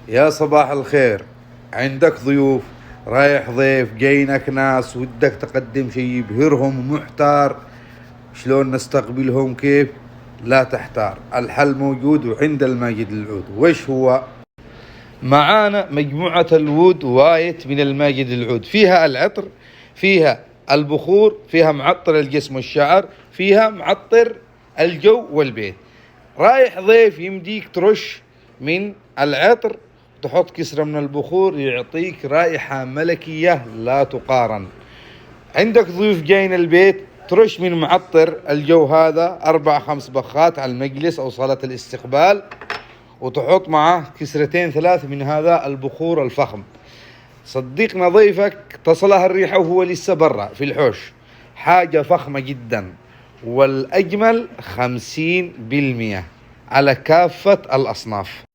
يا صباح الخير. عندك ضيوف، رايح ضيف، جاينك ناس، ودك تقدم شيء يبهرهم ومحتار، شلون نستقبلهم؟ كيف؟ لا تحتار، الحل موجود وعند الماجد العود. وش هو؟ معانا مجموعة الوود وايت من الماجد العود، فيها العطر، فيها البخور، فيها معطر الجسم والشعر، فيها معطر الجو والبيت. رايح ضيف، يمديك ترش من العطر، تحط كسرة من البخور، يعطيك رائحة ملكية لا تقارن. عندك ضيوف جايين البيت، ترش من معطر الجو هذا 4-5 بخات على المجلس أو صالة الاستقبال، وتحط معه كسرتين 3 من هذا البخور الفخم. صديقنا ضيفك تصلها الريحة وهو لسه برا في الحوش. حاجة فخمة جدا، والأجمل 50% على كافة الأصناف.